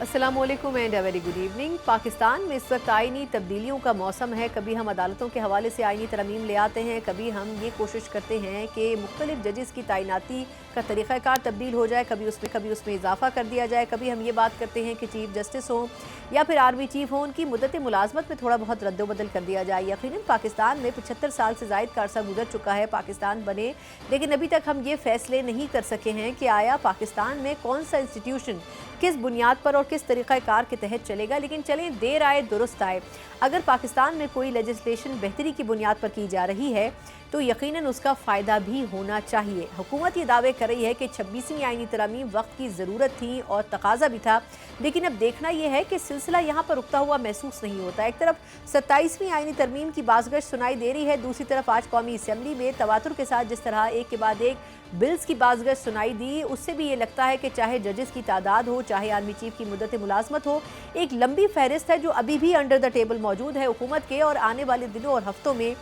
अस्सलामुअलैकुम and a very good evening. Pakistan में इस वक्त आईनी तब्दीलियों का मौसम है। कभी हम अदालतों के हवाले से आईनी तरमीम ले आते हैं, कभी हम ये कोशिश करते हैं कि मुख्तलिफ जजेस की तैनाती का तरीक़ाकार तब्दील हो जाए, कभी उसमें इजाफा कर दिया जाए। कभी हम ये बात करते हैं कि चीफ जस्टिस हों या फिर आर्मी चीफ हों, उनकी मुद्दत मुलाजमत में थोड़ा बहुत रद्दोबदल कर दिया जाए। यकीनन पाकिस्तान में 75 साल से ज़ायद का अरसा गुजर चुका है पाकिस्तान बने, लेकिन अभी तक हम ये फैसले नहीं कर सके हैं कि आया पाकिस्तान में कौन सा इंस्टीट्यूशन किस बुनियाद पर और किस तरीक़ाकार के तहत चलेगा। लेकिन चलें, देर आए दुरुस्त आए। अगर पाकिस्तान में कोई लेजिस्लेशन बेहतरी की बुनियाद पर की जा रही है तो यकीनन उसका फ़ायदा भी होना चाहिए। हुकूमत ये दावे कर रही है कि 26वीं आईनी तरमीम वक्त की ज़रूरत थी और तकाजा भी था, लेकिन अब देखना यह है कि सिलसिला यहाँ पर रुकता हुआ महसूस नहीं होता। एक तरफ 27वीं आईनी तरमीम की बाज़गश सुनाई दे रही है, दूसरी तरफ आज कौमी असम्बली में तवातुर के साथ जिस तरह एक के बाद एक बिल्स की बाज़गश सुनाई दी, उससे भी ये लगता है कि चाहे जजेस की तादाद हो, चाहे आर्मी चीफ की मुद्दत मुलाजमत हो, एक लंबी फहरिस्त है जो अभी भी अंडर द टेबल मौजूद है हुकूमत के, और आने वाले दिनों और हफ्तों में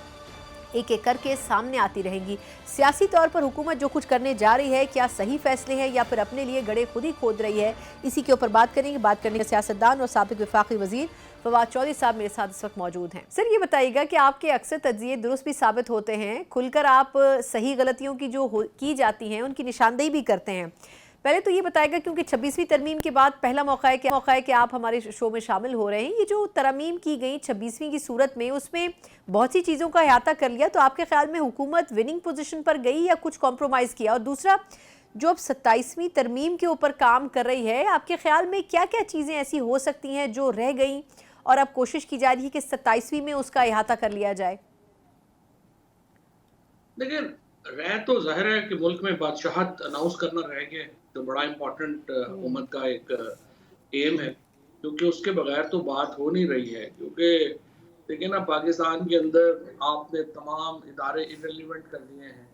एक एक करके सामने आती रहेंगी। सियासी तौर पर हुकूमत जो कुछ करने जा रही है, क्या सही फैसले हैं या फिर अपने लिए गड़े खुद ही खोद रही है, इसी के ऊपर बात करेंगे। बात करने के सियासतदान और साबिक वफाकी वजीर फवाद चौधरी साहब मेरे साथ इस वक्त मौजूद हैं। सर, ये बताइएगा कि आपके अक्सर तज्जिए दुरुस्त भी साबित होते हैं, खुलकर आप सही गलतियों की जो की जाती हैं उनकी निशानदेही भी करते हैं। पहले तो ये बताएगा, क्योंकि 26वीं तरमीम के बाद पहला मौका है कि आप हमारे शो में शामिल हो रहे हैं, ये जो तरमीम की गई 26वीं की सूरत में, उसमें बहुत सी चीज़ों का अहाता कर लिया, तो आपके ख्याल में हुकूमत विनिंग पोजीशन पर गई या कुछ कॉम्प्रोमाइज़ किया? और दूसरा, जो अब 27वीं तरमीम के ऊपर काम कर रही है, आपके ख्याल में क्या क्या चीज़ें ऐसी हो सकती हैं जो रह गई और अब कोशिश की जा रही है कि 27वीं में उसका अहाता कर लिया जाए? देखिए, रह तो ज़ाहिर है कि मुल्क में बादशाहत अनाउंस करना रह गया है, जो बड़ा इम्पोर्टेंट हुकूमत का एक एम है, क्योंकि उसके बगैर तो बात हो नहीं रही है। क्योंकि देखिए ना, पाकिस्तान के अंदर आपने तमाम इदारे इर्रेलेवेंट कर दिए हैं।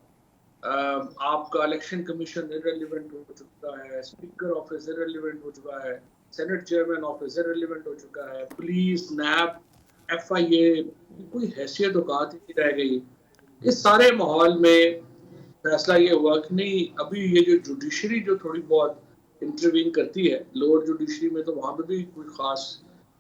आपका इलेक्शन कमीशन इर्रेलेवेंट हो चुका है, स्पीकर ऑफिस इर्रेलेवेंट हो चुका है, सेनेट चेयरमैन ऑफिस इर्रेलेवेंट हो चुका है, पुलिस, नैब, एफआईए की कोई हैसियत औकात ही नहीं रह गई। इस सारे माहौल में फैसला ये हुआ कि नहीं, अभी ये जो जुडिशरी जो थोड़ी बहुत इंटरवीन करती है, लोअर जुडिशरी में, तो वहाँ पे भी कोई खास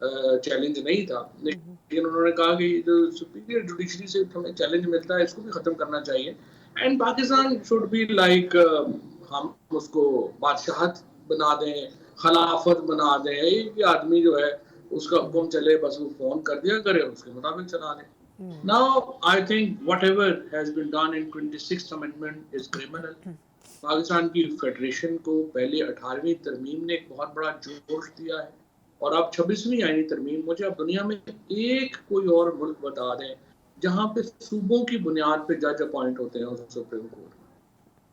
चैलेंज नहीं था, लेकिन उन्होंने कहा कि जो सुपीरियर जुडिशरी से हमें चैलेंज मिलता है, इसको भी खत्म करना चाहिए। And Pakistan should be like, हम उसको बादशाहत बना दें, खिलाफत बना दें, एक ही आदमी जो है उसका हुक्म चले, बस वो फोन कर दिया करे, उसके मुताबिक चला दें। Now, I think whatever has been done in 26th Amendment is criminal. Pakistan की फेडरेशन को पहले 18वीं तरमीम ने एक बहुत बड़ा जोश दिया है, और अब 26वीं आईनी तरमीम, मुझे अब दुनिया में एक कोई और मुल्क बता दें जहां पे सूबों की बुनियाद पे जज अपॉइंट होते हैं सुप्रीम कोर्ट।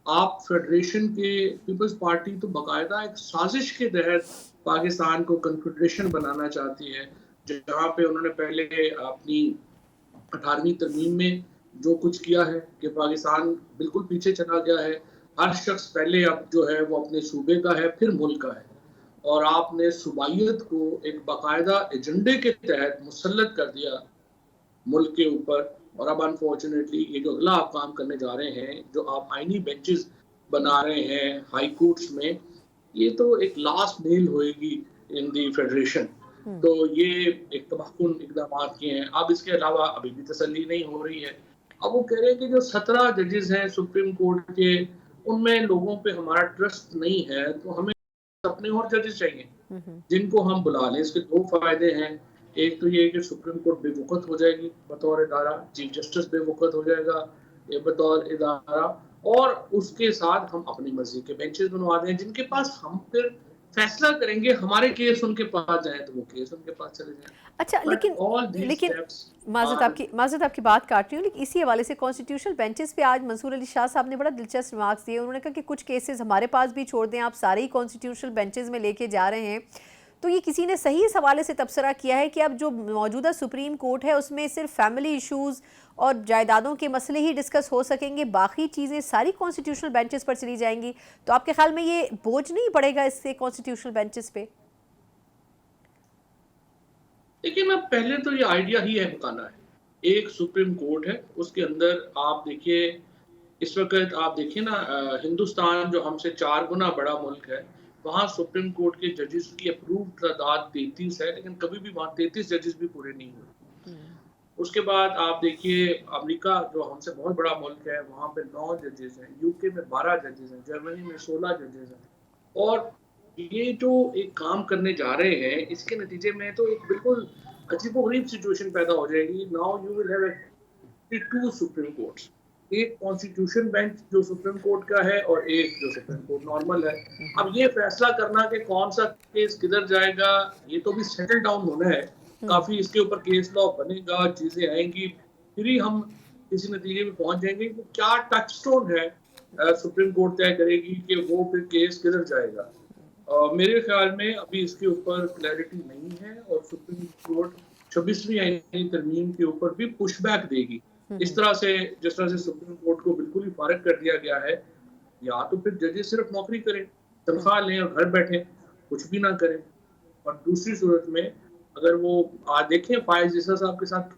आप फेडरेशन के पीपल्स पार्टी तो बाकायदा एक साजिश के तहत पाकिस्तान को कन्फेडरेशन बनाना चाहती है, जहाँ पे उन्होंने पहले अपनी 18वीं तरमीम में जो कुछ किया है कि पाकिस्तान बिल्कुल पीछे चला गया है। हर शख्स पहले अब जो है वो अपने सूबे का है, फिर मुल्क का है, और आपने सूबाइयत को एक बाकायदा एजेंडे के तहत मुसल्लत कर दिया मुल्क के ऊपर। और अब अनफॉर्चुनेटली ये जो अगला आप काम करने जा रहे हैं, जो आप आईनी बेंचेस बना रहे हैं हाई कोर्ट्स में, ये तो एक लास्ट नील होएगी इन दी फेडरेशन। तो ये एक तबाहकुन इकदाम किए हैं। अब इसके अलावा अभी भी तसल्ली नहीं हो रही है। अब वो कह रहे हैं कि जो 17 जजेस हैं सुप्रीम कोर्ट के, उनमें लोगों पे हमारा ट्रस्ट नहीं है, तो हमें अपने और जजेस चाहिए जिनको हम बुला लें। इसके दो फायदे हैं। एक तो ये कि सुप्रीम कोर्ट बेवकूफ़ हो जाएगी बतौर इदारा, चीफ जस्टिस बेवकूफ़ हो जाएगा ये बतौर इदारा, और उसके साथ हम अपनी मर्जी के बेंचेस बनवा दें जिनके पास हम फिर फैसला करेंगे। हमारे केस उनके पास जाए तो वो केस उनके पास चले जाए। अच्छा, बट लेकिन ऑल दीज लेकिन स्टेप्स आर माजरत आपकी बात काट रही हूँ, लेकिन इसी हवाले से कॉन्स्टिट्यूशनल बेंचेस पे आज मंसूर अली शाह साहब ने बड़ा दिलचस्प रिमार्क्स दिए। उन्होंने कहा कि कुछ केसेस हमारे पास भी छोड़ दें, आप सारे ही कॉन्स्टिट्यूशनल बेंचेस में लेके जा रहे हैं। तो ये किसी ने सही इस हवाले से तबसरा किया है कि अब जो मौजूदा सुप्रीम कोर्ट है उसमें सिर्फ फैमिली इशूज़ और जायदादों के मसले ही डिस्कस हो सकेंगे, बाकी चीज़ें सारी कॉन्स्टिट्यूशनल बेंचेस पर चली जाएंगी। तो आपके ख्याल में ये बोझ नहीं पड़ेगा इससे कॉन्स्टिट्यूशनल बेंचेस पे? लेकिन अब पहले तो ये आइडिया ही है बताना है। एक सुप्रीम कोर्ट है, उसके अंदर आप देखिए, इस वक्त आप देखिए ना, हिंदुस्तान जो हमसे 4 गुना बड़ा मुल्क है, वहाँ सुप्रीम कोर्ट के जजेस की अप्रूव्ड तादाद 33 है, लेकिन कभी भी वहाँ 33 जजेस भी पूरे नहीं हुए। उसके बाद आप देखिए अमेरिका जो हमसे बहुत बड़ा मुल्क है, वहाँ पे 9 जजेस हैं, यूके में 12 जजेस हैं, जर्मनी में 16 जजेस हैं। और ये जो एक काम करने जा रहे हैं, इसके नतीजे में तो एक बिल्कुल अजीबो-गरीब सिचुएशन पैदा हो जाएगी। Now you will have 2 supreme courts, एक कॉन्स्टिट्यूशन बेंच जो सुप्रीम कोर्ट का है और एक जो सुप्रीम कोर्ट नॉर्मल है। अब ये फैसला करना कि कौन सा केस किधर जाएगा, ये तो भी सेटल डाउन होना है। काफी इसके ऊपर केस लॉ बनेगा, चीजें आएंगी, फिर ही हम किसी नतीजे में पहुंच जाएंगे कि क्या टचस्टोन है। सुप्रीम कोर्ट तय करेगी कि वो फिर केस किधर जाएगा। मेरे ख्याल में अभी इसके ऊपर क्लैरिटी नहीं है और सुप्रीम कोर्ट 26वीं आईनी तरमीम के ऊपर भी पुशबैक देगी। इस तरह से जिस तरह से सुप्रीम कोर्ट को बिल्कुल ही फारिग कर दिया गया है, या तो फिर जजेस सिर्फ नौकरी करें, तनख्वाह लें और घर बैठे, कुछ भी ना करें। और दूसरी सूरत में अगर वो आज देखें फायज जिसा साहब के साथ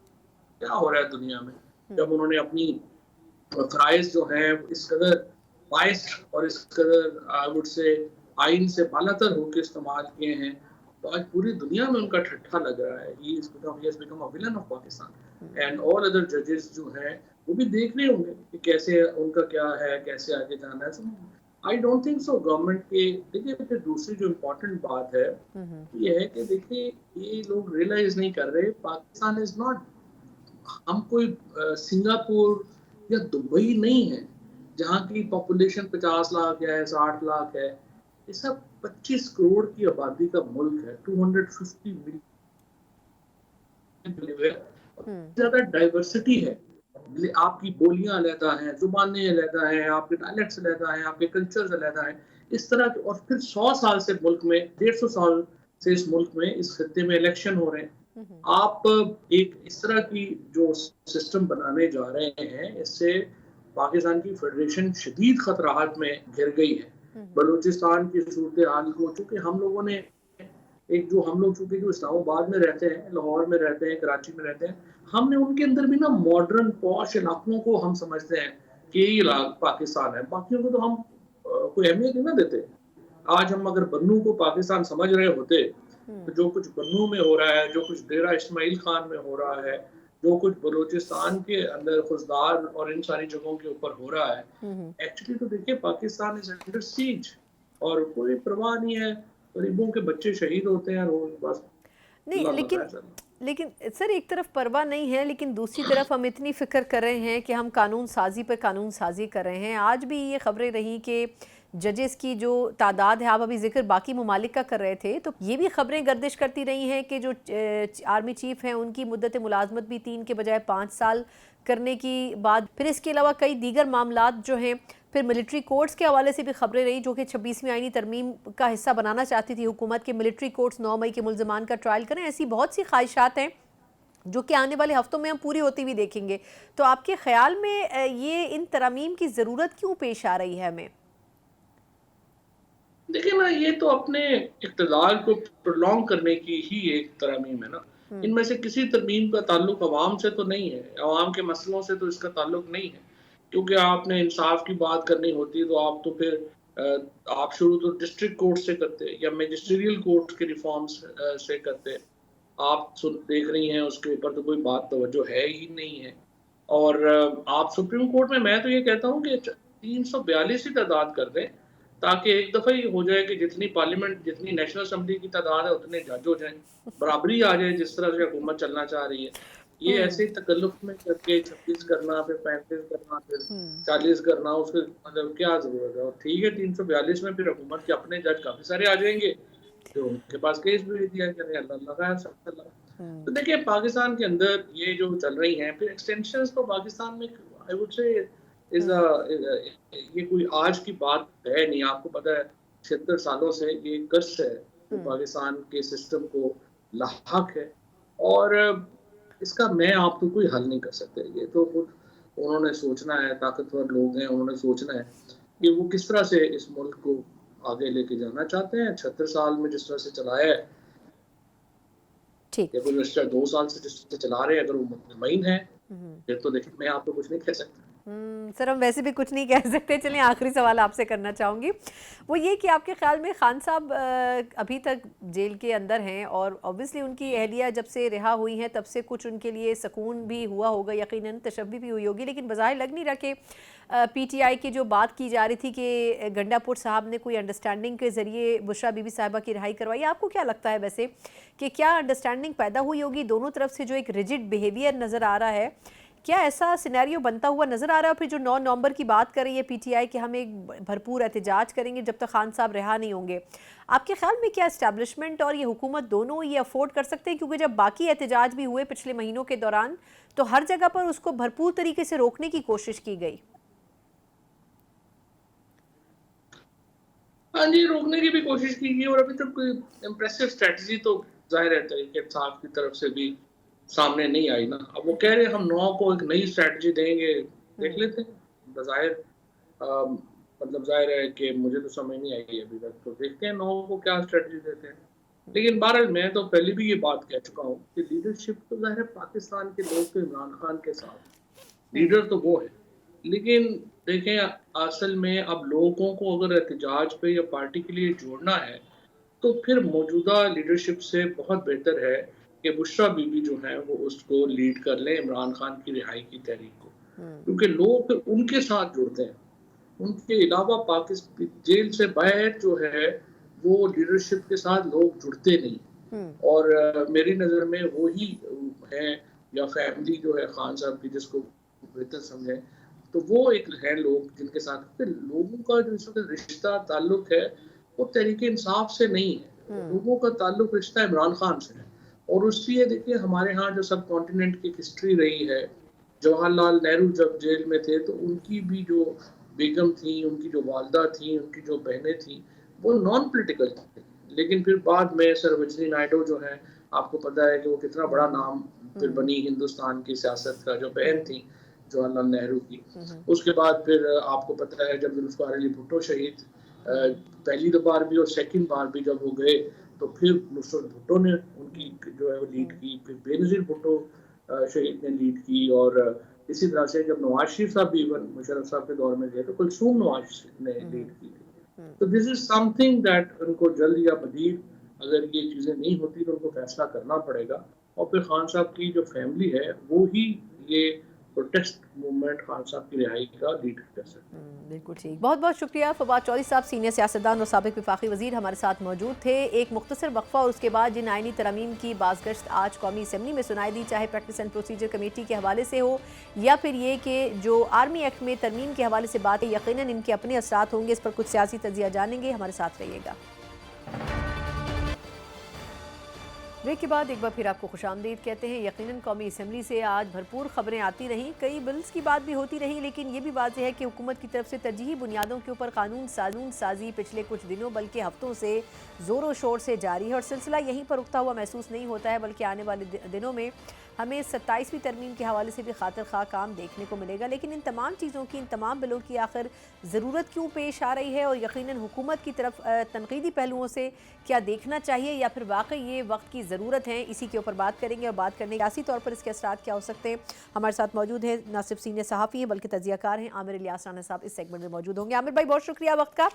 क्या हो रहा है दुनिया में, जब उन्होंने अपनी फ्राइज जो है इस कदर बाइस्ड और इस कदर आई वुड से आइन से बालातर होकर इस्तेमाल किए हैं, तो आज पूरी दुनिया में उनका ठट्ठा लग रहा है। ही has become a villain of Pakistan and all other judges जो हैं वो भी देख रहे होंगे कि कैसे उनका क्या है, कैसे आगे जाना है। So, I don't think so government के देखिए। फिर दूसरी जो इम्पोर्टेंट बात है ये है कि देखिए ये लोग रियलाइज नहीं कर रहे, पाकिस्तान इज नॉट, हम कोई सिंगापुर या दुबई नहीं है जहाँ की पॉपुलेशन 50 लाख है, 60 लाख है। ये सब 25 करोड़ की आबादी का मुल्क है, 250 मिलियन ज्यादा डाइवर्सिटी है। आपकी बोलियां अलहदा हैं, जुबानें अलहदा हैं, आपके डायलेक्ट्स अलहदा हैं, आपके कल्चर्स अलहदा हैं, इस तरह के। और फिर 100 साल से मुल्क में, 150 साल से इस मुल्क में, इस खत्ते में इलेक्शन हो रहे हैं। आप एक इस तरह की जो सिस्टम बनाने जा रहे हैं, इससे पाकिस्तान की फेडरेशन शदीद खतराहट में घिर गई है। बलूचिस्तान की सूरत हाल को, चूंकि हम लोगों ने एक जो हम लोग चूंकि जो इस्लामाबाद में रहते हैं, लाहौर में रहते हैं, कराची में रहते हैं, हमने उनके अंदर भी ना मॉडर्न पॉश इलाकों को हम समझते हैं कि ये इलाका पाकिस्तान है, बाकियों को तो हम कोई अहमियत नहीं ना देते। आज हम अगर बन्नू को पाकिस्तान समझ रहे होते तो जो कुछ बन्नू में हो रहा है, जो कुछ डेरा इस्माइल खान में हो रहा है, जो कुछ बलूचिस्तान के अंदर खुजदार और इन सारी जगहों के ऊपर हो रहा है, एक्चुअली तो देखिए पाकिस्तान इज अंडर सीज और कोई परवाह नहीं है। गरीबों के बच्चे शहीद होते हैं रोज, बस नहीं। लेकिन सर एक तरफ परवाह नहीं है, लेकिन दूसरी तरफ हम इतनी फिक्र कर रहे हैं कि हम कानून साजी पर कानून साजी कर रहे हैं। आज भी ये खबरें रही कि जजेस की जो तादाद है, आप अभी जिक्र बाकी ममालिक का कर रहे थे, तो ये भी खबरें गर्दिश करती रही हैं कि जो आर्मी चीफ हैं उनकी मुद्दत मुलाजमत भी 3 के बजाय 5 साल करने की बात। फिर इसके अलावा कई दीगर मामलात जो हैं, फिर मिलिट्री कोर्ट्स के हवाले से भी खबरें रही जो कि 26वीं आईनी तरमीम का हिस्सा बनाना चाहती थी हुकूमत के मिलिट्री कोर्ट्स 9 मई के मुल्ज़मान का ट्रायल करें। ऐसी बहुत सी ख्वाहिशात हैं जो कि आने वाले हफ्तों में हम पूरी होती हुई देखेंगे। तो आपके ख्याल में ये इन तरमीम की ज़रूरत क्यों पेश आ रही है हमें? देखिए ना, ये तो अपने इक़्तिदार को प्रोलॉन्ग करने की ही एक तरमीम है ना। इनमें से किसी तरमीम का ताल्लुक अवाम से तो नहीं है, अवाम के मसलों से तो इसका ताल्लुक नहीं है। क्योंकि आपने इंसाफ की बात करनी होती है तो आप तो फिर आप शुरू तो डिस्ट्रिक्ट कोर्ट से करते या मैजिस्ट्रियल कोर्ट के रिफॉर्म्स से करते। आप देख रही हैं उसके ऊपर तो कोई बात तवज्जो है ही नहीं है। और आप सुप्रीम कोर्ट में, मैं तो ये कहता हूँ कि 342 ही तादाद कर दें, ताकि एक दफ़ा ही हो जाए कि जितनी पार्लियामेंट, जितनी नेशनल असेंबली की तादाद है उतने जज हो जाएं, बराबरी आ जाए जिस तरह से हुकूमत चलना चाह रही है। ये ऐसे ही तकल्लुफ में करके 26 करना, फिर 35 करना, फिर 40 करना, उसके मतलब क्या ज़रूरत है। और ठीक है 342 में फिर हुकूमत के अपने जज काफ़ी सारे आ जाएंगे जो उनके पास केस भेज दिया करें, तो देखिए पाकिस्तान के अंदर ये जो चल रही हैं, फिर एक्सटेंशंस तो पाकिस्तान में आई वुड से ये कोई आज की बात है नहीं। आपको पता है 76 सालों से ये कर्ज है जो पाकिस्तान के सिस्टम को लाहक है, और इसका मैं आप तो कोई हल नहीं कर सकते। ये तो खुद उन्होंने सोचना है, ताकतवर लोग हैं, उन्होंने सोचना है कि वो किस तरह से इस मुल्क को आगे लेके जाना चाहते हैं। 76 साल में जिस तरह से चलाया है, या गुज़श्ता 2 साल से जिस तरह से चला रहे हैं, अगर वो मुतमईन है फिर तो देखिए मैं आपको कुछ नहीं कह सकता। सर हम वैसे भी कुछ नहीं कह सकते। चलिए आखिरी सवाल आपसे करना चाहूँगी, वो ये कि आपके ख्याल में खान साहब अभी तक जेल के अंदर हैं और ऑब्वियसली उनकी अहलिया जब से रिहा हुई हैं तब से कुछ उनके लिए सुकून भी हुआ होगा, यकीनन तशब्बी भी हुई होगी, लेकिन बज़ाहिर लग नहीं रहा कि पीटीआई की जो बात की जा रही थी कि गंडापुर साहब ने कोई अंडरस्टैंडिंग के ज़रिए बुशरा बीबी साहिबा की रिहाई करवाई। आपको क्या लगता है वैसे कि क्या अंडरस्टैंडिंग पैदा हुई होगी दोनों तरफ से? जो एक रिजिड बिहेवियर नज़र आ रहा है, क्या ऐसा सिनेरियो बनता हुआ नजर आ रहा है? फिर जो 9 नवंबर की बात कर रही है पीटीआई कि हम एक भरपूर एहतजाज करेंगे जब तक खान साहब रिहा नहीं होंगे, आपके ख्याल में क्या एस्टैब्लिशमेंट और ये हुकूमत दोनों ये अफोर्ड कर सकते हैं? क्योंकि जब बाकी एहतजाज भी हुए पिछले महीनों के दौरान तो हर जगह पर उसको भरपूर तरीके से रोकने की कोशिश की गई। हाँ जी, रोकने की भी कोशिश की गई और अभी तक कोई इम्प्रेसिव स्ट्रेटजी तो जाहिर है तरीके साहब की तरफ से भी सामने नहीं आई ना। अब वो कह रहे हैं हम 9 को एक नई स्ट्रेटजी देंगे, देख लेते हैं। बज़ाहिर मतलब ज़ाहिर है कि मुझे तो समझ नहीं आई अभी तक, तो देखते हैं 9 को क्या स्ट्रेटजी देते हैं। लेकिन बहरहाल मैं तो पहले भी ये बात कह चुका हूँ कि लीडरशिप तो ज़ाहिर है पाकिस्तान के लोग तो इमरान खान के साथ, लीडर तो वो है। लेकिन देखें असल में अब लोगों को अगर एहतजाज पे या पार्टी के लिए जोड़ना है तो फिर मौजूदा लीडरशिप से बहुत बेहतर है कि बुशरा बीबी जो है वो उसको लीड कर लें इमरान खान की रिहाई की तहरीक को, क्योंकि लोग फिर उनके साथ जुड़ते हैं। उनके अलावा पाकिस्तान जेल से बाहर जो है वो लीडरशिप के साथ लोग जुड़ते नहीं। और मेरी नज़र में वही है, या फैमिली जो है खान साहब की जिसको बेहतर समझें, तो वो एक है लोग जिनके साथ लोगों का जो इस वक्त रिश्ता ताल्लुक है वो तहरीके इंसाफ से नहीं है। लोगों का ताल्लुक रिश्ता इमरान खान से है। और उसलिए देखिए हमारे यहाँ जो सब कॉन्टिनेंट की हिस्ट्री रही है, जवाहरलाल नेहरू जब जेल में थे तो उनकी भी जो बेगम थी, उनकी जो वालदा थी, उनकी जो बहनें थी, वो नॉन पॉलिटिकल थी। लेकिन फिर बाद में सरोजिनी नायडू जो है, आपको पता है कि वो कितना बड़ा नाम फिर बनी हिंदुस्तान की सियासत का, जो बहन थी जवाहरलाल नेहरू की। उसके बाद फिर आपको पता है जब जुल्फ़िकार अली भुट्टो शहीद पहली बार भी और सेकंड बार भी जब वो गए तो फिर नुसरत भुट्टो ने उनकी जो है वो लीड की, फिर बेनज़ीर भुट्टो शहीद ने लीड की, और इसी तरह से जब नवाज शरीफ साहब भी इवन मुशर्रफ साहब के दौर में गए तो कुलसूम नवाज ने लीड की थी। तो दिस इज समथिंग दैट उनको जल्द या बदीर अगर ये चीज़ें नहीं होती तो उनको फैसला करना पड़ेगा। और फिर खान साहब की जो फैमिली है वो ही ये प्रोटेस्ट मूवमेंट खान साहब की रिहाई का लीड कर सकते हैं। बिल्कुल ठीक, बहुत बहुत शुक्रिया फवाद चौधरी साहब, सीनियर सियासतदान और साबिक वफाकी वजीर हमारे साथ मौजूद थे। एक मुख्तसर वक्फा और उसके बाद जिन आइनी तरमीम की बाज़गश्त आज कौमी असम्बली में सुनाई दी, चाहे प्रैक्टिस एंड प्रोसीजर कमेटी के हवाले से हो या फिर ये कि जो आर्मी एक्ट में तरमीम के हवाले से बात है, यकीनन इनके अपने असरात होंगे। इस पर कुछ सियासी तजिया जानेंगे, हमारे साथ रहिएगा। ब्रेक के बाद एक बार फिर आपको खुशामदीद कहते हैं। यकीनन कौमी असम्बली से आज भरपूर खबरें आती रहीं, कई बिल्स की बात भी होती रही, लेकिन ये भी वाज़ेह है कि हुकूमत की तरफ से तरजीही बुनियादों के ऊपर कानून साजी पिछले कुछ दिनों बल्कि हफ्तों से ज़ोरों शोर से जारी है और सिलसिला यहीं पर रुकता हुआ महसूस नहीं होता है, बल्कि आने वाले दिनों में हमें 27वीं तरमीम के हवाले से भी खातिर खा काम देखने को मिलेगा। लेकिन इन तमाम चीज़ों की, इन तमाम बिलों की आखिर ज़रूरत क्यों पेश आ रही है और यकीनन हुकूमत की तरफ तनकीदी पहलुओं से क्या देखना चाहिए या फिर वाकई ये वक्त की ज़रूरत है, इसी के ऊपर बात करेंगे। और बात करने सियासी तौर पर इसके असरात क्या हो सकते हैं, हमारे साथ मौजूद है न सिर्फ सीनियर सहाफ़ी हैं बल्कि तजियाकार हैं आमिर इलियास राना साहब, इस सेगमेंट में मौजूद होंगे। आमिर भाई बहुत शुक्रिया वक्त का।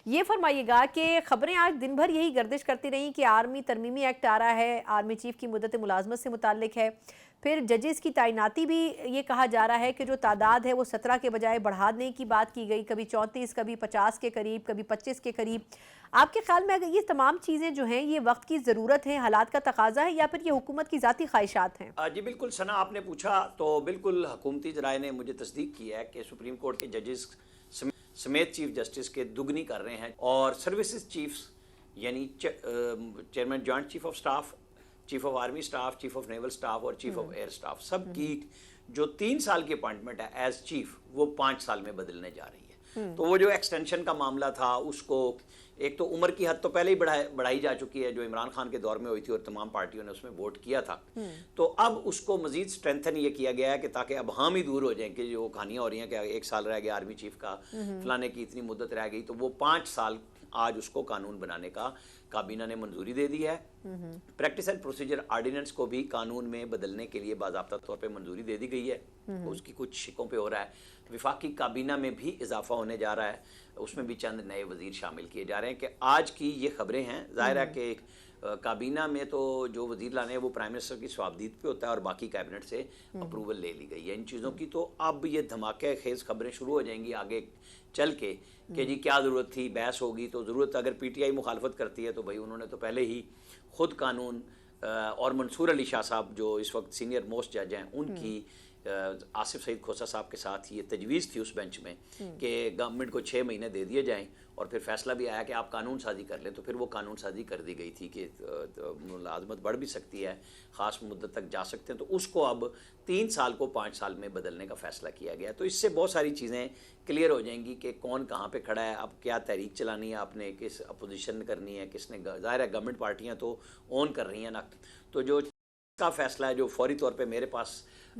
ये फरमाइएगा कि खबरें आज दिन भर यही गर्दिश करती रहीं कि आर्मी तरमीमी एक्ट आ रहा है, आर्मी चीफ की मुद्दत मुलाजमत से मुताल्लिक है, फिर जजेस की तैनाती भी ये कहा जा रहा है कि जो तादाद है वो 17 के बजाय बढ़ाने की बात की गई, कभी 34, कभी 50 के करीब, कभी 25 के करीब। आपके ख्याल में अगर ये तमाम चीज़ें जो हैं ये वक्त की ज़रूरत है, हालात का तकाजा है, या फिर ये हुकूमत की ज़ाती ख्वाहिशात हैं? जी बिल्कुल सना, आपने पूछा तो बिल्कुल हुकूमती ज़राए ने मुझे तस्दीक की है कि सुप्रीम कोर्ट के जजेस समेत चीफ जस्टिस के दुगनी कर रहे हैं और सर्विसेज चीफ्स यानी chairman joint chief of staff, chief of army staff, chief of naval staff और चीफ ऑफ एयर स्टाफ, सब की जो 3 साल की अपॉइंटमेंट है एज चीफ वो 5 साल में बदलने जा रही है। तो वो जो एक्सटेंशन का मामला था उसको एक तो उम्र की हद तो पहले ही बढ़ाई जा चुकी है जो इमरान खान के दौर में हुई थी और तमाम पार्टियों ने उसमें वोट किया था, तो अब उसको मजीद स्ट्रेंथन ये किया गया है कि ताकि अब हम ही दूर हो जाएं कि जो कहानियाँ हो रही हैं कि 1 साल रह गया आर्मी चीफ का, फलाने की इतनी मुद्दत रह गई, तो वो 5 साल आज उसको कानून बनाने का काबीना ने मंजूरी दे दी है। प्रैक्टिस एंड प्रोसीजर ऑर्डिनेंस को भी कानून में बदलने के लिए बाज़ाब्ता तौर पे मंजूरी दे दी गई है। उसकी कुछ शिकों पे हो रहा है। विफाकी काबीना में भी इजाफा होने जा रहा है, उसमें भी चंद नए वजीर शामिल किए जा रहे हैं। कि आज की ये खबरें हैं, ज़ाहिर है कि काबीना में तो जो वजीर लाने हैं वो प्राइम मिनिस्टर की स्वाबदीद पे होता है और बाकी कैबिनेट से अप्रूवल ले ली गई है इन चीज़ों की। तो अब ये धमाके खेज खबरें शुरू हो जाएंगी आगे चल के कि जी क्या ज़रूरत थी, बहस होगी तो ज़रूरत, अगर पीटीआई मुखालफत करती है तो भाई उन्होंने तो पहले ही खुद कानून और मंसूर अली शाह साहब जो इस वक्त सीनियर मोस्ट जज हैं उनकी आसिफ सईद खोसा साहब के साथ ये तजवीज़ थी उस बेंच में कि गवर्नमेंट को 6 महीने दे दिए जाएं और फिर फैसला भी आया कि आप कानून साजी कर लें। तो फिर वो कानून साजी कर दी गई थी कि मुलाजमत बढ़ भी सकती है, ख़ास मुद्दत तक जा सकते हैं। तो उसको अब 3 साल को 5 साल में बदलने का फ़ैसला किया गया। तो इससे बहुत सारी चीज़ें क्लियर हो जाएंगी कि कौन कहाँ पे खड़ा है, अब क्या तहरीक चलानी है आपने, किस अपोजिशन करनी है, किसने, ज़ाहिर है गवर्नमेंट पार्टियाँ तो ऑन कर रही हैं ना। तो जो का फैसला है जो फौरी तौर पे मेरे पास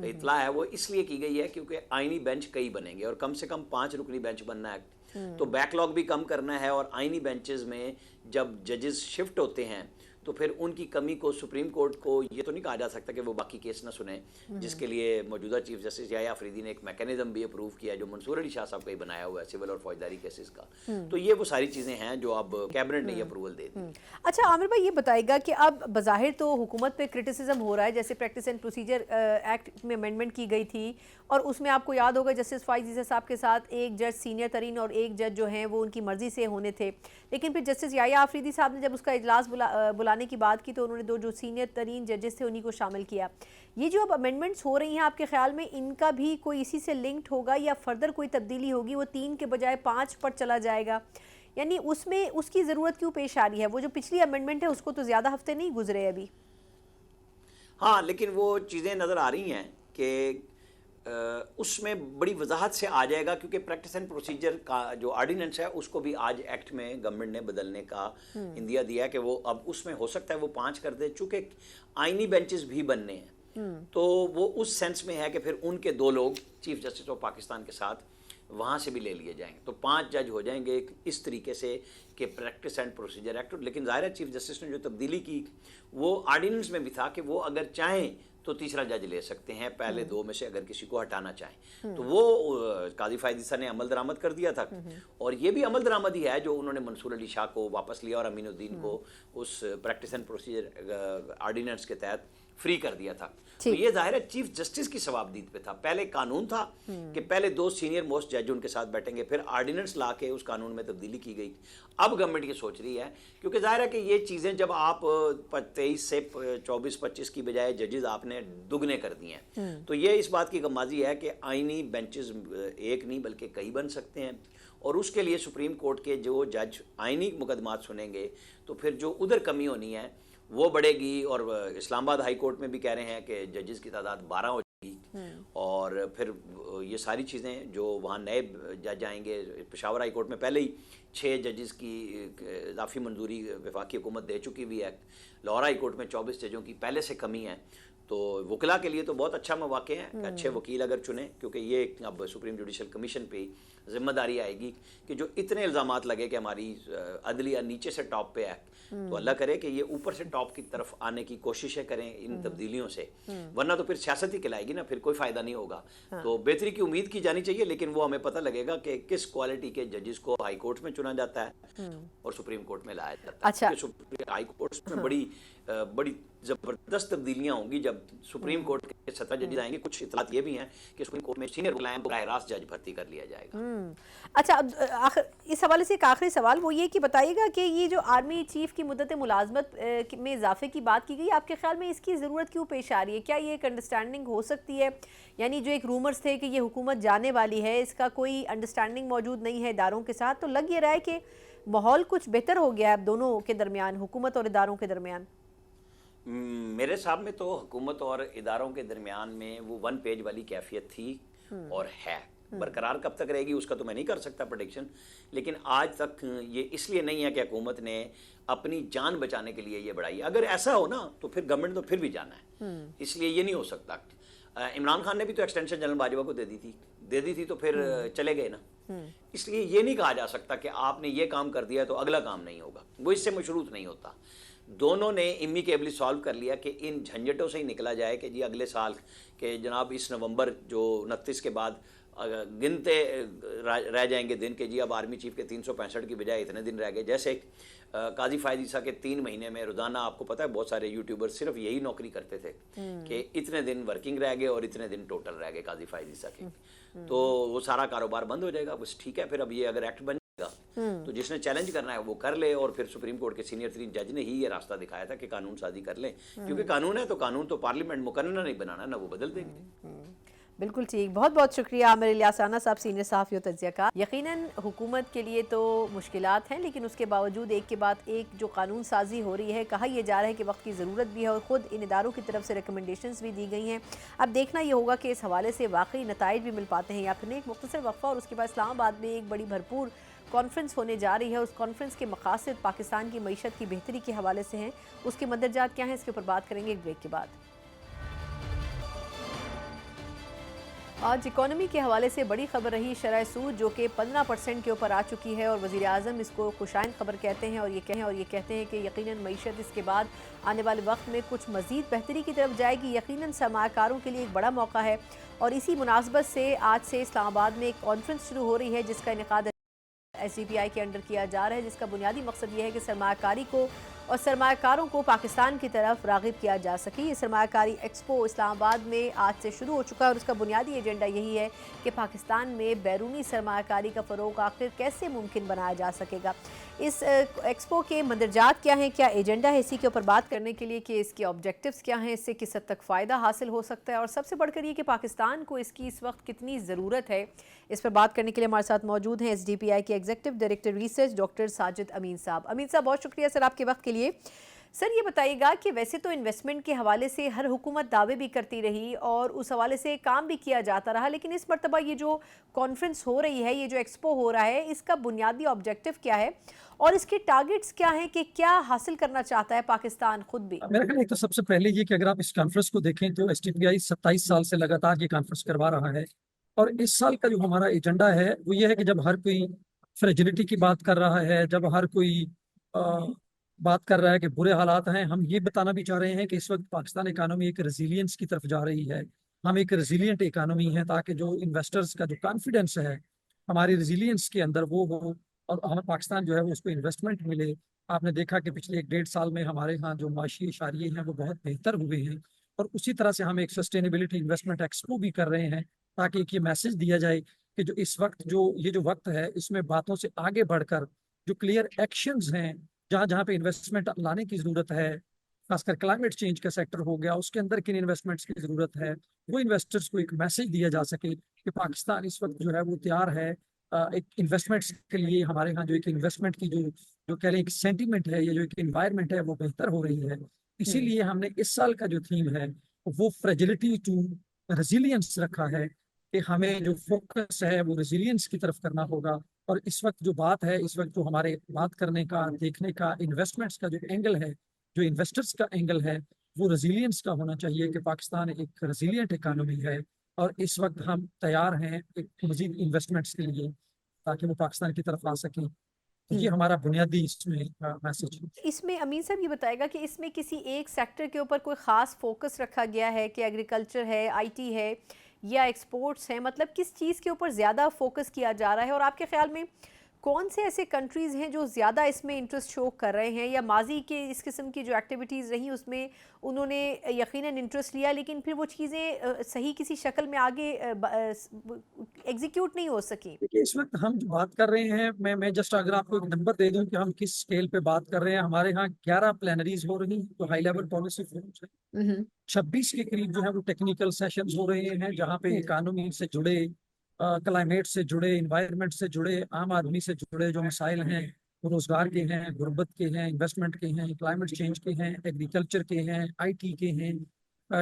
इतला है वो इसलिए की गई है क्योंकि आईनी बेंच कई बनेंगे और कम से कम 5 रुकनी बेंच बनना है। तो बैकलॉग भी कम करना है और आईनी बेंचेस में जब जजेस शिफ्ट होते हैं तो फिर उनकी कमी को सुप्रीम कोर्ट को ये तो नहीं कहा जा सकता कि वो बाकी केस ना सुने, जिसके लिए मौजूदा चीफ जस्टिस याया अफरीदी ने एक मैकेनिज्म भी अप्रूव किया है जो मंसूर अली शाह साहब का ही बनाया हुआ है सिविल और फौजदारी केसेस का। तो ये वो सारी चीज़ें हैं जो अब कैबिनेट ने अप्रूवल दे दी। अच्छा आमिर भाई, ये बताएगा कि अब बज़ाहिर तो हुकूमत पे क्रिटिसिज्म हो रहा है, जैसे प्रैक्टिस एंड प्रोसीजर एक्ट में अमेंडमेंट की गई थी और उसमें आपको याद होगा जस्टिस फाइज ईसा साहब के साथ एक जज सीनियर तरीन और एक जज जो हैं वो उनकी मर्ज़ी से होने थे। लेकिन फिर जस्टिस याया अफरीदी साहब ने जब उसका इजलास बुलाने की बात की तो उन्होंने 2 जो सीनियर तरीन जजेस थे उन्हीं को शामिल किया। ये जो अब अमेंडमेंट्स हो रही हैं आपके ख्याल में इनका भी कोई इसी से लिंक्ड होगा या फर्दर कोई तब्दीली होगी, वो 3 के बजाय 5 पर चला जाएगा, यानी उसमें उसकी ज़रूरत क्यों पेश आ रही है? वो जो पिछली अमेंडमेंट है उसको तो ज़्यादा हफ्ते नहीं गुजरे अभी। हाँ, लेकिन वो चीज़ें नज़र आ रही हैं कि उसमें बड़ी वजाहत से आ जाएगा क्योंकि प्रैक्टिस एंड प्रोसीजर का जो ऑर्डिनेंस है उसको भी आज एक्ट में गवर्नमेंट ने बदलने का इंदिया दिया है कि वो अब उसमें हो सकता है वो 5 कर दे, चूँकि आईनी बेंचेस भी बनने हैं। तो वो उस सेंस में है कि फिर उनके 2 लोग चीफ जस्टिस ऑफ पाकिस्तान के साथ वहाँ से भी ले लिए जाएंगे, तो 5 जज हो जाएंगे इस तरीके से कि प्रैक्टिस एंड प्रोसीजर एक्ट। लेकिन ज़ाहिर है चीफ जस्टिस ने जो तब्दीली की वो ऑर्डिनेंस में भी था कि वो अगर चाहें तो तीसरा जज ले सकते हैं पहले 2 में से अगर किसी को हटाना चाहें। तो वो काजी फायद ईसा ने अमल दरामद कर दिया था और ये भी अमल दरामद ही है जो उन्होंने मंसूर अली शाह को वापस लिया और अमीनुद्दीन को उस प्रैक्टिस एंड प्रोसीजर ऑर्डिनेंस के तहत फ्री कर दिया था। तो ये जाहिर है चीफ जस्टिस की सवाबदीद पे था। पहले कानून था कि पहले 2 सीनियर मोस्ट जज उनके साथ बैठेंगे, फिर ऑर्डिनेंस ला के उस कानून में तब्दीली की गई। अब गवर्नमेंट ये सोच रही है क्योंकि जाहिर है कि ये चीज़ें जब आप 23 से 24-25 की बजाय जजेस आपने दुगने कर दिए हैं तो ये इस बात की गमाजी है कि आईनी बेंचेस एक नहीं बल्कि कई बन सकते हैं और उसके लिए सुप्रीम कोर्ट के जो जज आईनी मुकदमात सुनेंगे तो फिर जो उधर कमी होनी है वो बढ़ेगी। और इस्लामाबाद हाई कोर्ट में भी कह रहे हैं कि जजेस की तादाद 12 हो जाएगी और फिर ये सारी चीज़ें जो वहाँ नए जज आएंगे। पेशावर हाई कोर्ट में पहले ही 6 जजेस की इजाफी मंजूरी वफाकी हुकूमत दे चुकी हुई है। लाहौर हाई कोर्ट में 24 जजों की पहले से कमी है। तो वकला के लिए तो बहुत अच्छा मौके हैं कि अच्छे वकील अगर चुने, क्योंकि ये अब सुप्रीम जुडिशल कमीशन पे जिम्मेदारी आएगी कि जो इतने इल्ज़ामात लगे कि हमारी अदलिया नीचे से टॉप पे है तो अल्लाह करे कि ये ऊपर से टॉप की तरफ आने की कोशिशें करें इन तब्दीलियों से, वरना तो फिर सियासत ही कहलाएगी ना, फिर कोई फ़ायदा नहीं होगा। तो बेहतरी की उम्मीद की जानी चाहिए, लेकिन वो हमें पता लगेगा कि किस क्वालिटी के जजेस को हाई कोर्ट में चुना जाता है और सुप्रीम कोर्ट में लाया जाता है। अच्छा। हाई कोर्ट में बड़ी ज़बरदस्त तब्दीलियाँ होंगी जब सुप्रीम कोर्ट के 17 जजेस आएंगे। कुछ इतलात ये भी हैं कि सुप्रीम कोर्ट में सीनियर बराह रास्त जज भर्ती कर लिया जाएगा। अच्छा, इस हवाले से एक आखिरी सवाल वो ये कि बताइएगा कि ये जो आर्मी चीफ की मुद्दत मुलाजमत में इजाफे की बात की गई, आपके ख्याल में इसकी ज़रूरत क्यों पेश आ रही है? क्या ये एक अंडरस्टैंडिंग हो सकती है, यानी जो एक रूमर्स थे कि ये हुकूमत जाने वाली है इसका कोई अंडरस्टैंडिंग मौजूद नहीं है इदारों के साथ, तो लग ये रहा है कि माहौल कुछ बेहतर हो गया है अब दोनों के दरमियान, हुकूमत और इदारों के दरमियान? मेरे हिसाब में तो हुकूमत और इदारों के दरमियान में वो 1 पेज वाली कैफियत थी और है। बरकरार कब तक रहेगी उसका तो मैं नहीं कर सकता प्रेडिक्शन, लेकिन आज तक ये इसलिए नहीं है कि हुकूमत ने अपनी जान बचाने के लिए ये बढ़ाई। अगर ऐसा हो ना तो फिर गवर्नमेंट तो फिर भी जाना है, इसलिए ये नहीं हो सकता। इमरान खान ने भी तो एक्सटेंशन जनरल बाजवा को दे दी थी तो फिर चले गए ना। इसलिए ये नहीं कहा जा सकता कि आपने ये काम कर दिया तो अगला काम नहीं होगा, वो इससे मशरूत नहीं होता। दोनों ने इमिकेबली सॉल्व कर लिया कि इन झंझटों से ही निकला जाए कि जी अगले साल के जनाब इस नवंबर जो 29 के बाद गिनते रह जाएंगे दिन के जी अब आर्मी चीफ के 365 की बजाय इतने दिन रह गए। जैसे काजी फायद ईसा के 3 महीने में रोजाना, आपको पता है बहुत सारे यूट्यूबर सिर्फ यही नौकरी करते थे कि इतने दिन वर्किंग रह गए और इतने दिन टोटल रह गए काजी फायद ईसा के, तो वो सारा कारोबार बंद हो जाएगा। बस ठीक है, फिर अब ये अगर एक्ट बन जाएगा तो जिसने चैलेंज करना है वो कर ले, और फिर सुप्रीम कोर्ट के सीनियर 3 जज ने ही ये रास्ता दिखाया था कि कानून साजी कर लें, क्योंकि कानून है तो कानून तो पार्लियामेंट मुकर्रर नहीं बनाना ना, वो बदल देंगे। बिल्कुल ठीक, बहुत बहुत शुक्रिया आमिर इलियास राना साहब, सीनियर सहाफ़ी और तज्ज़ियाकार। यकीनन हुकूमत के लिए तो मुश्किलात हैं, लेकिन उसके बावजूद एक के बाद एक जो कानून साजी हो रही है, कहा यह जा रहा है कि वक्त की ज़रूरत भी है और ख़ुद इन इदारों की तरफ से रिकमेंडेशंस भी दी गई हैं। अब देखना ये होगा कि इस हवाले से वाकई नताइज भी मिल पाते हैं या फिर नहीं। एक मुख्तसर वक्फ़ा और उसके बाद इस्लामाबाद में एक बड़ी भरपूर कॉन्फ्रेंस होने जा रही है। उस कॉन्फ्रेंस के मकासद पाकिस्तान की मईशत की बेहतरी के हवाले से हैं, उसके मंदरजात क्या हैं, इसके ऊपर बात करेंगे एक ब्रेक के बाद। आज इकॉनमी के हवाले से बड़ी खबर रही शरह सूद, जो कि 15% के ऊपर आ चुकी है और वज़ीर आज़म इसको खुशाइन खबर कहते हैं और ये कहते हैं कि यकीनन मईशत इसके बाद आने वाले वक्त में कुछ मज़ीद बेहतरी की तरफ जाएगी। यकीनन सरमाकारों के लिए एक बड़ा मौका है और इसी मुनासबत से आज से इस्लामाबाद में एक कॉन्फ्रेंस शुरू हो रही है जिसका इनेकाद SDPI के अंडर किया जा रहा है, जिसका बुनियादी मकसद ये है कि सरमाकारी को और सरमाकारों को पाकिस्तान की तरफ राग़िब किया जा सके। ये सरमाकारी एक्सपो इस्लामाबाद में आज से शुरू हो चुका है और उसका बुनियादी एजेंडा यही है कि पाकिस्तान में बैरूनी सरमाकारी का फ़रोग़ आखिर कैसे मुमकिन बनाया जा सकेगा। इस एक्सपो के मंदरजात क्या हैं, क्या एजेंडा है, इसी के ऊपर बात करने के लिए कि इसके ऑब्जेक्टिव्स क्या हैं, इससे किस हद तक फ़ायदा हासिल हो सकता है और सबसे बढ़कर ये कि पाकिस्तान को इसकी इस वक्त कितनी ज़रूरत है, इस पर बात करने के लिए हमारे साथ मौजूद हैं SDPI के executive director research doctor Sajid Amin साहब। अमीन साहब, बहुत शुक्रिया सर आपके वक्त के लिए। सर ये बताइएगा कि वैसे तो इन्वेस्टमेंट के हवाले से हर हुकूमत दावे भी करती रही और उस हवाले से काम भी किया जाता रहा, लेकिन इस मरतबा ये जो कॉन्फ्रेंस हो रही है, ये जो एक्सपो हो रहा है, इसका बुनियादी ऑब्जेक्टिव क्या है और इसके टारगेट्स क्या हैं कि क्या हासिल करना चाहता है पाकिस्तान खुद भी? मेरा ख्याल है तो सबसे पहले ये कि अगर आप इस कॉन्फ्रेंस को देखें तो SDPI 27 साल से लगातार ये कॉन्फ्रेंस करवा रहा है और इस साल का जो हमारा एजेंडा है वो ये है कि जब हर कोई फ्रेजिलिटी की बात कर रहा है, जब हर कोई बात कर रहा है कि बुरे हालात हैं, हम ये बताना भी चाह रहे हैं कि इस वक्त पाकिस्तान इकानमी एक रेजिलियंस की तरफ जा रही है। हम एक रेजिलियंट इकानमी है ताकि जो इन्वेस्टर्स का जो कॉन्फिडेंस है हमारी रेजिलियंस के अंदर वो हो और हमें पाकिस्तान जो है वो उसको इन्वेस्टमेंट मिले। आपने देखा कि पिछले 1-1.5 साल में हमारे यहाँ जो माशी इशारे हैं वो बहुत बेहतर हुए हैं और उसी तरह से हम एक सस्टेनेबिलिटी इन्वेस्टमेंट एक्सपो भी कर रहे हैं ताकि एक ये मैसेज दिया जाए कि जो इस वक्त जो वक्त है इसमें बातों से आगे बढ़कर जो क्लियर एक्शंस हैं, जहां जहां पे इन्वेस्टमेंट लाने की जरूरत है, खासकर क्लाइमेट चेंज का सेक्टर हो गया, उसके अंदर किन इन्वेस्टमेंट्स की जरूरत है, वो इन्वेस्टर्स को एक मैसेज दिया जा सके कि पाकिस्तान इस वक्त जो है वो तैयार है एक इन्वेस्टमेंट्स के लिए। हमारे यहाँ जो एक इन्वेस्टमेंट की जो कह लें एक सेंटीमेंट है या जो एक इन्वायरमेंट है वो बेहतर हो रही है। इसीलिए हमने इस साल का जो थीम है वो फ्रेजिलिटी टू रेजिलियंस रखा है कि हमें जो फोकस है वो रेजिलियंस की तरफ करना होगा। और इस वक्त जो बात है, इस वक्त जो हमारे बात करने का, देखने का, इन्वेस्टमेंट्स का जो एंगल है, जो इन्वेस्टर्स का एंगल है, वो रेजिलियंस का होना चाहिए कि पाकिस्तान एक रेजिलियंट इकानमी है और इस वक्त हम तैयार हैं एक मजीद इन्वेस्टमेंट्स के लिए ताकि वो पाकिस्तान की तरफ आ सकें। तो ये हमारा बुनियादी इसमें मैसेज है। इसमें अमीन साहब ये बताएगा कि इसमें किसी एक सेक्टर के ऊपर कोई ख़ास फोकस रखा गया है कि एग्रीकल्चर है, IT है या एक्सपोर्ट्स हैं, मतलब किस चीज़ के ऊपर ज़्यादा फोकस किया जा रहा है और आपके ख्याल में कौन से ऐसे कंट्रीज़ हैं जो ज़्यादा इसमें इंटरेस्ट शो कर रहे हैं या माजी के इस किस्म की जो एक्टिविटीज़ रही उसमें उन्होंने यकीनन इंटरेस्ट लिया लेकिन फिर वो चीज़ें सही किसी शक्ल में आगे एग्जीक्यूट नहीं हो सकी? देखिए इस वक्त हम जो बात कर रहे हैं, मैं जस्ट अगर आपको एक नंबर दे दूं कि हम किस स्केल पे बात कर रहे हैं। हमारे यहाँ 11 प्लेनरीज हो रही हैं जो हाई लेवल पॉलिसी फोरम्स है। 26 के करीब जो है वो टेक्निकल सेशंस हो रहे हैं जहाँ पे इकानमी से जुड़े, क्लाइमेट से जुड़े, इन्वायरमेंट से जुड़े, आम आदमी से जुड़े जो मसाइल हैं, रोजगार के हैं, गुर्बत के हैं, इन्वेस्टमेंट के हैं, क्लाइमेट चेंज के हैं, एग्रीकल्चर के हैं, IT के हैं,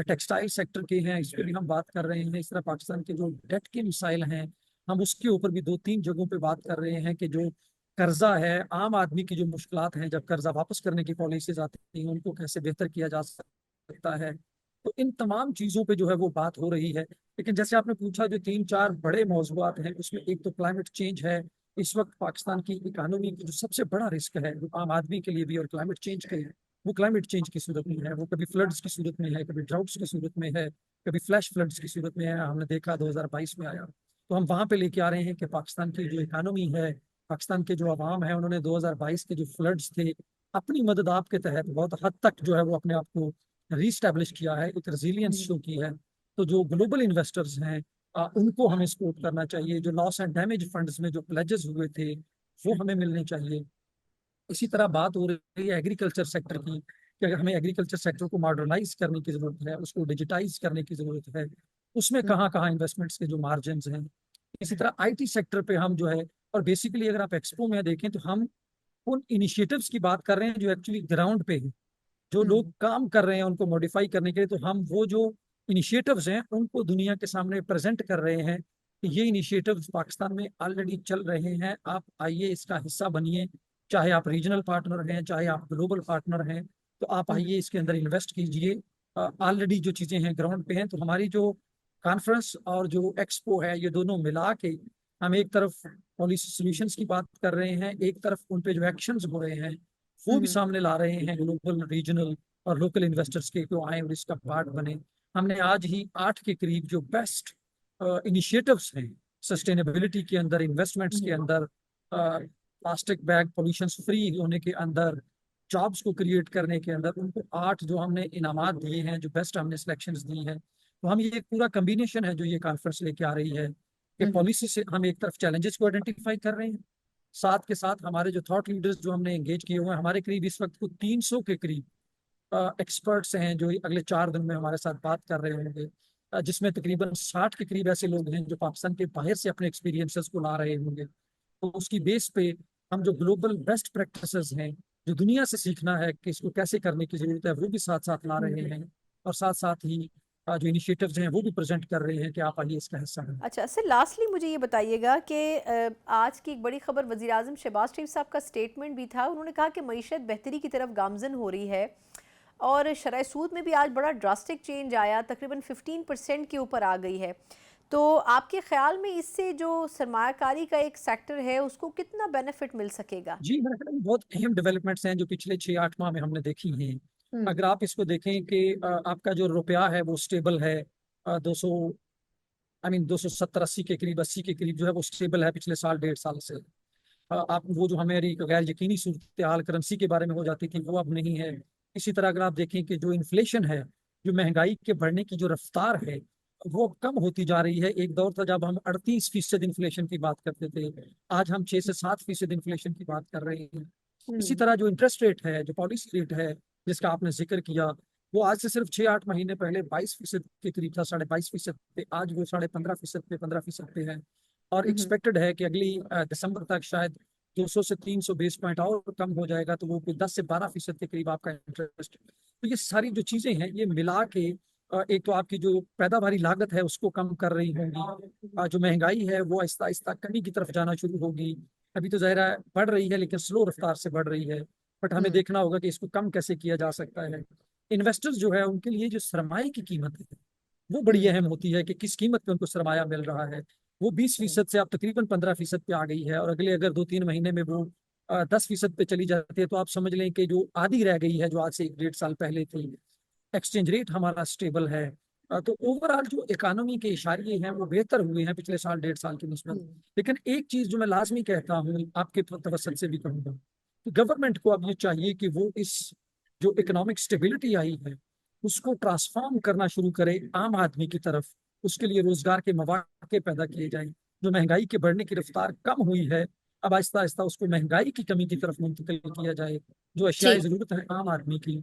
टेक्सटाइल सेक्टर के हैं, इस पर भी हम बात कर रहे हैं। इस तरह पाकिस्तान के जो डेट के मसाइल हैं हम उसके ऊपर भी 2-3 जगहों पे बात कर रहे हैं कि जो कर्जा है, आम आदमी की जो मुश्किलात हैं जब कर्जा वापस करने की पॉलिसीज आती हैं उनको कैसे बेहतर किया जा सकता है। तो इन तमाम चीजों पे जो है वो बात हो रही है। लेकिन जैसे आपने पूछा, जो 3-4 बड़े मौजूआत हैं, उसमें एक तो क्लाइमेट चेंज है। इस वक्त पाकिस्तान की इकानमी की जो सबसे बड़ा रिस्क है वो आम आदमी के लिए भी और क्लाइमेट चेंज के लिए, वो क्लाइमेट चेंज की सूरत में है। वो कभी फ्लड्स की सूरत में है, कभी ड्राउट्स की सूरत में है, कभी फ्लैश फ्लड्स की सूरत में है। हमने देखा 2022 में आया। तो हम वहां पे लेके आ रहे हैं कि पाकिस्तान की जो इकानमी है, पाकिस्तान के जो अवाम है, उन्होंने 2022 के जो फ्लड्स थे, अपनी मदद आपके तहत बहुत हद तक जो है वो अपने आप को रीस्टैब्लिश किया है, एक रेजिलियंस शो की है। तो जो ग्लोबल इन्वेस्टर्स हैं, उनको हमें सपोर्ट करना चाहिए। जो लॉस एंड डैमेज फंड्स में जो प्लेजेस हुए थे वो हमें मिलने चाहिए। इसी तरह बात हो रही है एग्रीकल्चर सेक्टर की, कि अगर हमें एग्रीकल्चर सेक्टर को मॉडर्नाइज करने की जरूरत है, उसको डिजिटाइज करने की जरूरत है, उसमें कहाँ कहाँ इन्वेस्टमेंट्स के जो मार्जिन हैं। इसी तरह आईटी सेक्टर पे हम जो है, और बेसिकली अगर आप एक्सपो में देखें तो हम उन इनिशिएटिव्स की बात कर रहे हैं जो एक्चुअली ग्राउंड पे है, जो लोग काम कर रहे हैं उनको मॉडिफाई करने के लिए। तो हम वो जो इनिशिएटिव्स हैं उनको दुनिया के सामने प्रेजेंट कर रहे हैं कि ये इनिशिएटिव्स पाकिस्तान में ऑलरेडी चल रहे हैं, आप आइए इसका हिस्सा बनिए। चाहे आप रीजनल पार्टनर हैं, चाहे आप ग्लोबल पार्टनर हैं, तो आप आइए इसके अंदर इन्वेस्ट कीजिए। ऑलरेडी जो चीज़ें हैं ग्राउंड पे हैं। तो हमारी जो कॉन्फ्रेंस और जो एक्सपो है, ये दोनों मिला के हम एक तरफ पॉलिसी सॉल्यूशंस की बात कर रहे हैं, एक तरफ उन पे जो एक्शंस हो रहे हैं वो भी सामने ला रहे हैं, ग्लोबल रीजनल और लोकल इन्वेस्टर्स के जो आए और इसका पार्ट बने। हमने आज ही 8 के करीब जो बेस्ट इनिशिएटिव्स हैं सस्टेनेबिलिटी के अंदर, इन्वेस्टमेंट्स के अंदर, प्लास्टिक बैग पोल्यूशन फ्री होने के अंदर, जॉब्स को क्रिएट करने के अंदर, उनको 8 जो हमने इनामात दिए हैं, जो बेस्ट हमने सिलेक्शंस दी हैं। तो हम ये एक पूरा कम्बिनेशन है जो ये कॉन्फ्रेंस लेके आ रही है कि पॉलिसी से हम एक तरफ चैलेंजेस को आइडेंटिफाई कर रहे हैं, साथ के साथ हमारे जो थॉट लीडर्स जो हमने एंगेज किए हुए हैं, हमारे करीब इस वक्त को 300 के करीब एक्सपर्ट्स हैं जो अगले 4 दिन में हमारे साथ बात कर रहे होंगे, जिसमें तकरीबन 60 के करीब ऐसे लोग हैं जो पाकिस्तान के बाहर से अपने एक्सपीरियंसेस को ला रहे होंगे। तो उसकी बेस पे हम जो ग्लोबल बेस्ट प्रैक्टिसेस हैं, जो दुनिया से सीखना है कि इसको कैसे करने की जरूरत है, वो भी साथ साथ ला रहे हैं। और साथ साथ ही जो इनिशिएटिव्स हैं वो भी प्रेजेंट कर रहे हैं कि आप आइए इसका हिस्सा हैं। अच्छा सर, लास्टली मुझे ये बताइएगा कि आज की एक बड़ी खबर, वज़ीर आज़म शहबाज शरीफ साहब का स्टेटमेंट भी था। उन्होंने कहा कि मईशत बेहतरी की तरफ गामजन हो रही है और शरह सूद में भी आज बड़ा ड्रास्टिक चेंज आया, तकरीबन 15% के ऊपर आ गई है। तो आपके ख्याल में इससे जो सरमायाकारी का एक सेक्टर है उसको कितना बेनिफिट मिल सकेगा? जी, मेरे ख्याल में बहुत अहम डेवलपमेंट्स हैं जो पिछले 6-8 माह में हमने देखी हैं। अगर आप इसको देखें कि आपका जो रुपया है वो स्टेबल है, 200 270-80 के करीब, 80 के करीब जो है वो स्टेबल है पिछले साल 1.5 साल से। आप वो जो हमारी गैर यकीनी सूरत हाल करेंसी के बारे में हो जाती थी वो अब नहीं है। इसी तरह अगर आप देखें कि जो इन्फ्लेशन है, जो महंगाई के बढ़ने की जो रफ्तार है, वो अब कम होती जा रही है। एक दौर था जब हम 38% इन्फ्लेशन की बात करते थे, आज हम 6 से 7% इन्फ्लेशन की बात कर रहे हैं। इसी तरह जो इंटरेस्ट रेट है, जो पॉलिसी रेट है जिसका आपने जिक्र किया, वो आज से सिर्फ 6-8 महीने पहले 22% के करीब था, 22.5% पे, आज वो 15.5% पे, 15% पे है। और एक्सपेक्टेड है कि अगली दिसंबर तक शायद 200 से 300 बेस पॉइंट और कम हो जाएगा, तो वो 10 से 12% के करीब आपका इंटरेस्ट। तो ये सारी जो चीजें हैं ये मिला के एक तो आपकी जो पैदावारी लागत है उसको कम कर रही होंगी, जो महंगाई है वो आहिस्ता आहिस्ता कमी की तरफ जाना शुरू होगी। अभी तो ज़ाहिर है बढ़ रही है लेकिन स्लो रफ्तार से बढ़ रही है, बट हमें देखना होगा कि इसको कम कैसे किया जा सकता है। इन्वेस्टर्स जो है उनके लिए जो सरमाए की कीमत है वो बड़ी अहम होती है कि किस कीमत पे उनको सरमाया मिल रहा है। वो 20% से अब तकरीबन 15% पे आ गई है, और अगले अगर 2-3 महीने में वो 10% पे चली जाती है, तो आप समझ लें कि जो आधी रह गई है जो आज से 1-1.5 साल पहले थी। एक्सचेंज रेट हमारा स्टेबल है। तो ओवरऑल जो इकानमी के इशारे हैं वो बेहतर हुए हैं पिछले साल 1.5 साल की निस्बत। लेकिन एक चीज जो मैं लाजमी कहता हूँ, आपके तवसत से भी कहूँगा, कि गवर्नमेंट को अब ये चाहिए कि वो इस जो इकोनॉमिक स्टेबिलिटी आई है उसको ट्रांसफॉर्म करना शुरू करे आम आदमी की तरफ। उसके लिए रोजगार के मौके पैदा किए जाएं। जो महंगाई के बढ़ने की रफ्तार कम हुई है, अब आहिस्ता आहिस्ता उसको महंगाई की कमी की तरफ मुंतकिल किया जाए। जो अशियाए जी। जरूरत है आम आदमी की,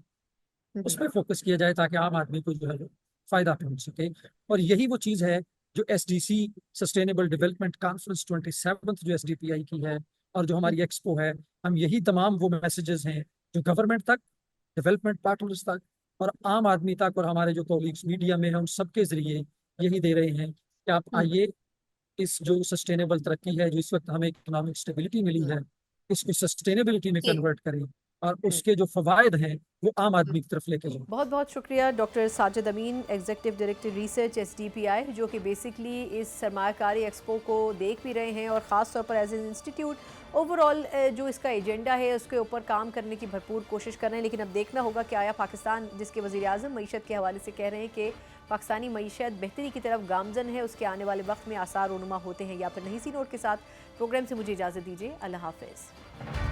उस पर फोकस किया जाए ताकि आम आदमी को जो है वो फायदा पहुंच सके। और यही वो चीज है जो SDC sustainable development conference 27th जो SDPI की है, और जो हमारी एक्सपो है, हम यही तमाम वो मैसेजेस हैं जो गवर्नमेंट तक, डेवलपमेंट पार्टनर्स तक और आम आदमी तक, और हमारे जो कॉलीग्स मीडिया में हैं उन सबके जरिए यही दे रहे हैं कि आप आइए, इस जो सस्टेनेबल तरक्की है, जो इस वक्त हमें इकोनॉमिक स्टेबिलिटी मिली है, इसको सस्टेनेबिलिटी में जी। कन्वर्ट करें। और उसके जो फवायद हैं वो आम आदमी की तरफ लेके जाएं। बहुत बहुत शुक्रिया डॉक्टर साजिद अमीन, एग्जीक्यूटिव डायरेक्टर रिसर्च SDPI, जो कि बेसिकली इस सरमाकारी एक्सपो को देख भी रहे हैं और ख़ास तौर पर एज एन इंस्टीट्यूट ओवरऑल जो इसका एजेंडा है उसके ऊपर काम करने की भरपूर कोशिश कर रहे हैं। लेकिन अब देखना होगा कि आया पाकिस्तान, जिसके वज़ीर आज़म मईशत के हवाले से कह रहे हैं कि पाकिस्तानी मईशत बेहतरी की तरफ गामजन है, उसके आने वाले वक्त में आसार रुनुमा होते हैं या फिर नहीं। सी नोट के साथ प्रोग्राम से मुझे इजाज़त दीजिए। अल्लाह हाफ़िज़।